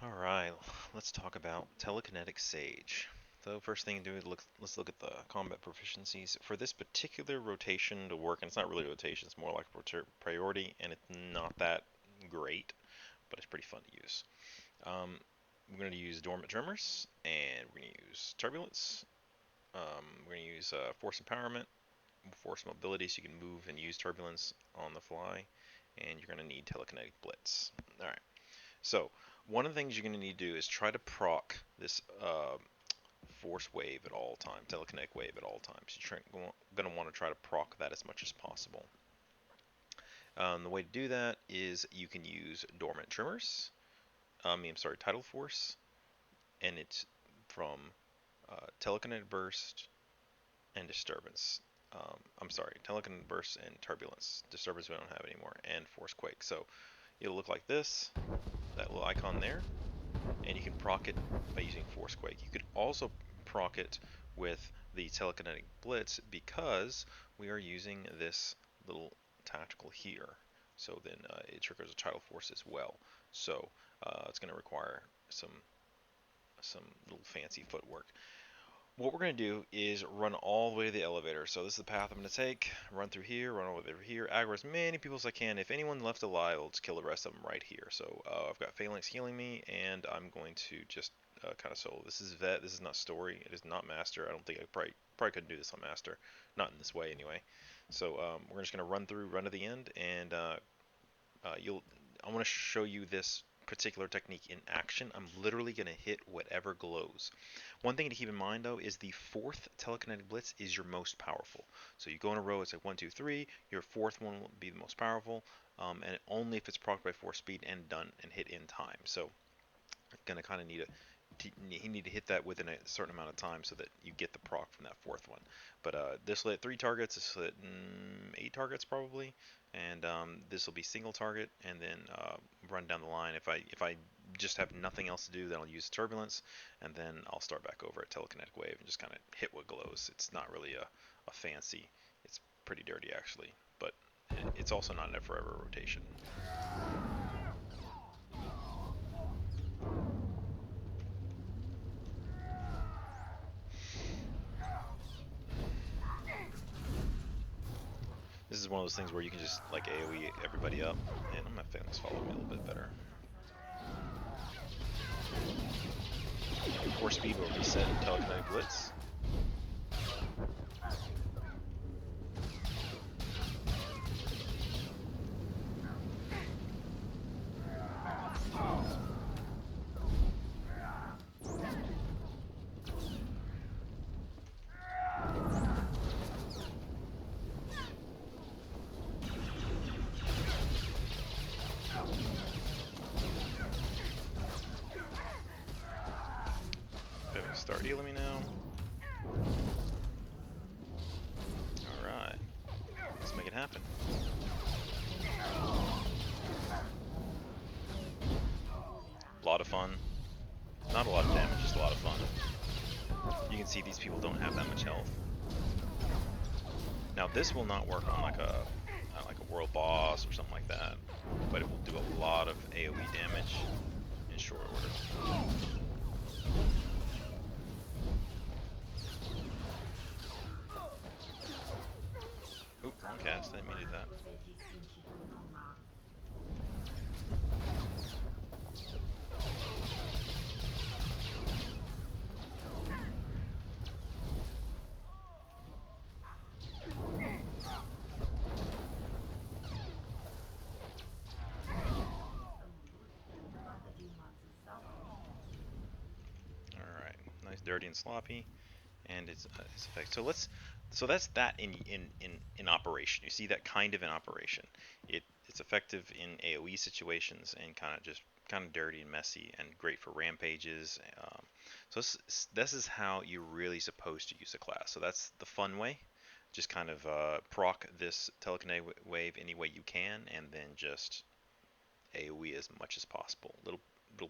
Alright, let's talk about Telekinetic Sage. So first thing to do is let's look at the combat proficiencies. For this particular rotation to work, and it's not really a rotation, it's more like priority, and it's not that great, but it's pretty fun to use. We're going to use Dormant Tremors, and we're going to use Turbulence. We're going to use Force Empowerment, Force Mobility, so you can move and use Turbulence on the fly, and you're going to need Telekinetic Blitz. Alright. So, one of the things you're going to need to do is try to proc this force wave at all times, telekinetic wave at all times. You're going to want to try to proc that as much as possible. The way to do that is you can use Dormant Tremors, Tidal Force, and it's from Telekinetic Burst and Disturbance. Telekinetic Burst and Turbulence. Disturbance we don't have anymore, and Force Quake. So, it'll look like this, that little icon there. And you can proc it by using Force Quake. You could also proc it with the Telekinetic Blitz because we are using this little tactical here. So then it triggers a Tidal Force as well. So it's going to require some little fancy footwork. What we're going to do is run all the way to the elevator. So this is the path I'm going to take. Run through here, run over here, aggro as many people as I can. If anyone left alive, I'll just kill the rest of them right here. So I've got Phalanx healing me, and I'm going to just kind of solo. This is Vet. This is not story. It is not Master. I don't think I probably couldn't do this on Master. Not in this way anyway. So we're just going to run to the end, and I want to show you this particular technique in action. I'm literally going to hit whatever glows. One thing to keep in mind though is the fourth telekinetic blitz is your most powerful. So you go in a row, it's like 1, 2, 3. Your fourth one will be the most powerful, and only if it's proc by force speed and done and hit in time. So gonna kind of need to hit that within a certain amount of time so that you get the proc from that fourth one. But this will hit 3 targets, this will hit 8 targets probably, and this will be single target, and then run down the line. If I just have nothing else to do, then I'll use Turbulence, and then I'll start back over at Telekinetic Wave and just kind of hit what glows. It's not really a fancy, it's pretty dirty actually, but it's also not in a forever rotation. This is one of those things where you can just like AoE everybody up, and I'm gonna Phalanx follow me a little bit better. Force speed will reset Telekinetic Blitz. Start healing me now. Alright. Let's make it happen. A lot of fun. Not a lot of damage, just a lot of fun. You can see these people don't have that much health. Now this will not work on like a world boss or something like that, but it will do a lot of AoE damage in short order. Oop, wrong cast, I didn't mean to do that. Alright, nice dirty and sloppy, and its effect. So that's that in operation. You see that kind of in operation. It's effective in AoE situations and kind of dirty and messy and great for rampages. So this is how you're really supposed to use a class. So that's the fun way. Just kind of proc this telekinetic wave any way you can, and then just AoE as much as possible. Little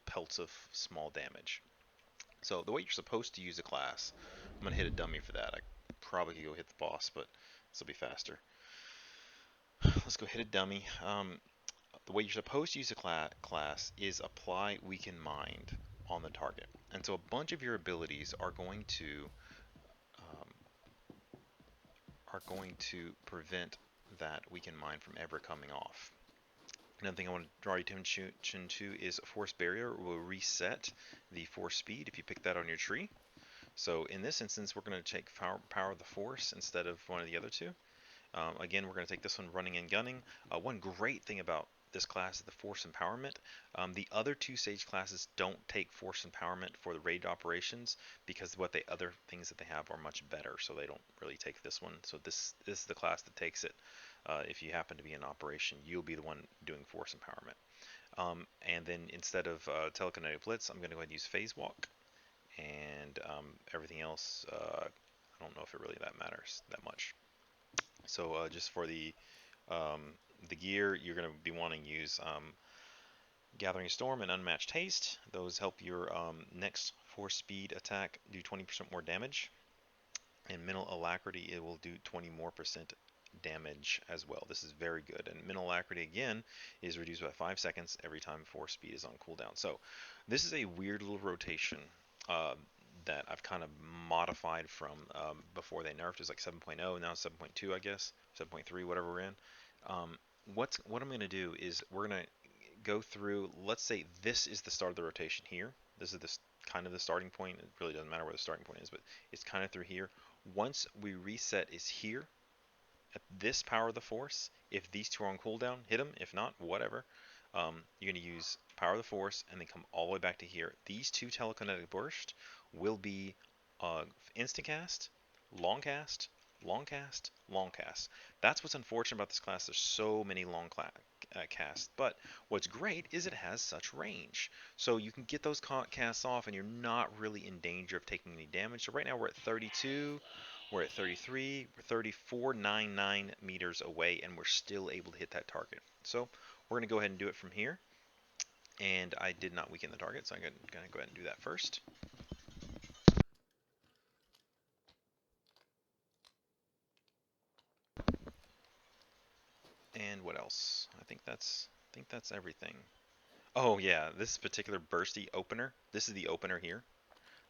pelts of small damage. So the way you're supposed to use a class, I'm gonna hit a dummy for that. I probably could go hit the boss, but this will be faster. Let's go hit a dummy. the way you're supposed to use a class is apply Weaken Mind on the target. And so a bunch of your abilities um, are going to prevent that Weaken Mind from ever coming off. Another thing I want to draw your attention to is Force Barrier will reset the force speed if you pick that on your tree. So in this instance, we're going to take Power of the Force instead of one of the other two. Again, we're going to take this one running and gunning. One great thing about this class is the Force Empowerment. The other two Sage classes don't take Force Empowerment for the raid operations because other things that they have are much better, so they don't really take this one. So this is the class that takes it. If you happen to be in operation, you'll be the one doing Force Empowerment. And then instead of Telekinetic Blitz, I'm going to go ahead and use Phase Walk. And everything else, I don't know if it really that matters that much. So just for the gear, you're going to be wanting to use Gathering Storm and Unmatched Haste. Those help your next force speed attack do 20% more damage. And Mental Alacrity, it will do 20% more damage as well. This is very good. And Mental Alacrity, again, is reduced by 5 seconds every time force speed is on cooldown. So this is a weird little rotation that I've kind of modified from before they nerfed. It was like 7.0, now it's 7.2, I guess, 7.3, whatever we're in. What I'm going to do is we're going to go through, let's say this is the start of the rotation here. This is kind of the starting point. It really doesn't matter where the starting point is, but it's kind of through here. Once we reset is here, at this Power of the Force, if these two are on cooldown, hit them. If not, whatever. You're going to use Power of the Force and then come all the way back to here. These two Telekinetic Burst will be Instacast, Long Cast, Long Cast, Long Cast. That's what's unfortunate about this class. There's so many long casts. But what's great is it has such range. So you can get those casts off and you're not really in danger of taking any damage. So right now we're at 32. We're at 33, we're 34.99 meters away, and we're still able to hit that target. So we're going to go ahead and do it from here. And I did not weaken the target, so I'm going to go ahead and do that first. And what else? I think that's everything. Oh yeah, this particular bursty opener. This is the opener here.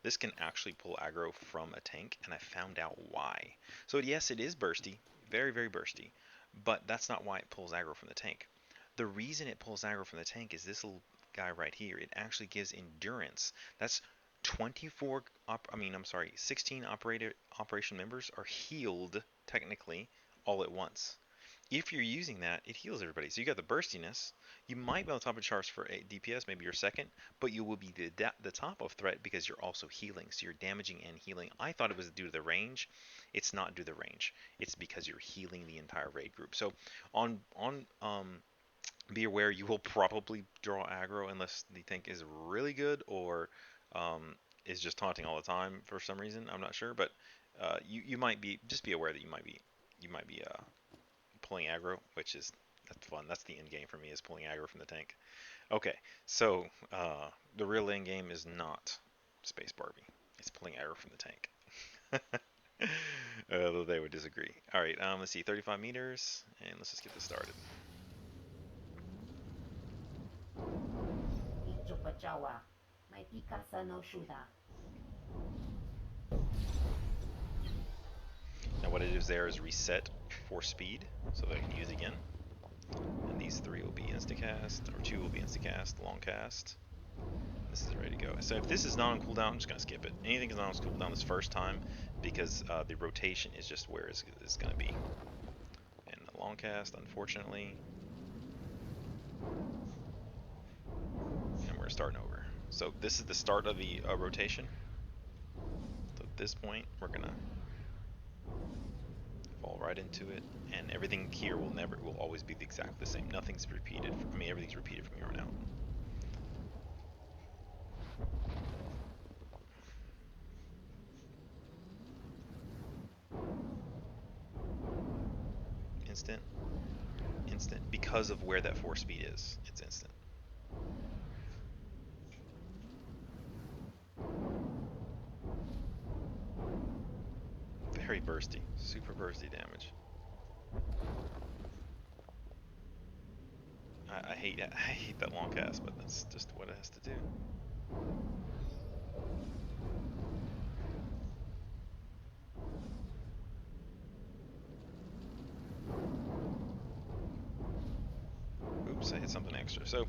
This can actually pull aggro from a tank, and I found out why. So yes, it is bursty, very, very bursty, but that's not why it pulls aggro from the tank. The reason it pulls aggro from the tank is this little guy right here. It actually gives endurance. That's 16 operation members are healed, technically, all at once. If you're using that, it heals everybody. So you got the burstiness. You might be on the top of charts for a DPS, maybe you're second, but you will be the top of threat because you're also healing. So you're damaging and healing. I thought it was due to the range. It's not due to the range. It's because you're healing the entire raid group. So be aware you will probably draw aggro unless the tank is really good or is just taunting all the time for some reason. I'm not sure, but you might be, just be aware that you might be pulling aggro, that's fun. That's the end game for me, is pulling aggro from the tank. Okay, so the real end game is not Space Barbie. It's pulling aggro from the tank. Although they would disagree. All right, let's see, 35 meters, and let's just get this started. Now what it is there is reset for speed, so that I can use again. And these three will be instacast, or two will be instacast, long cast. This is ready to go. So if this is not on cooldown, I'm just going to skip it. Anything is not on cooldown this first time, because the rotation is just where it's going to be. And the long cast, unfortunately. And we're starting over. So this is the start of the rotation. So at this point, we're going to fall right into it, and everything here will always be exactly the same. Nothing's repeated. Everything's repeated from here on out. Instant, instant, because of where that force speed is. It's instant. Very bursty, super bursty damage. I hate I hate that long cast, but that's just what it has to do. Oops, I hit something extra. So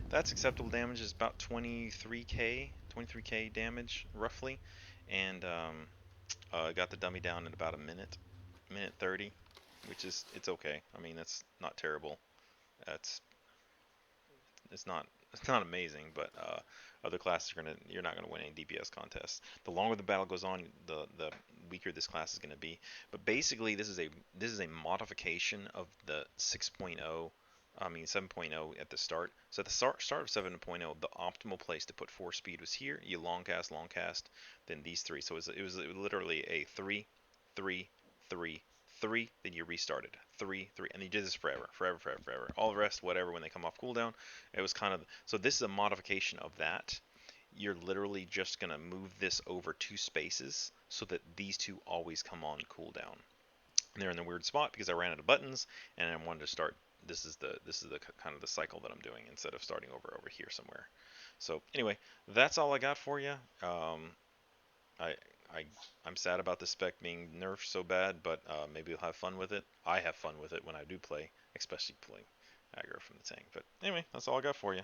that's acceptable damage is about 23k damage roughly, and got the dummy down in about a minute 30, which is it's okay. I mean that's not terrible. That's it's not it's not amazing, but other classes are gonna you're not gonna win any DPS contests. The longer the battle goes on, the weaker this class is gonna be. But basically, this is a modification of the 6.0. I mean 7.0 at the start. So at the start of 7.0, the optimal place to put force speed was here. You long cast, then these three. So it was literally a 3, 3, 3, 3. Then you restarted 3, 3, and you did this forever. All the rest, whatever, when they come off cooldown, it was kind of so. This is a modification of that. You're literally just gonna move this over 2 spaces so that these two always come on cooldown. And they're in the weird spot because I ran out of buttons and I wanted to start. This is the kind of the cycle that I'm doing instead of starting over here somewhere. So anyway, that's all I got for you. I I I'm sad about the spec being nerfed so bad, but maybe we'll have fun with it. I have fun with it when I do play, especially playing aggro from the tank. But anyway, that's all I got for you.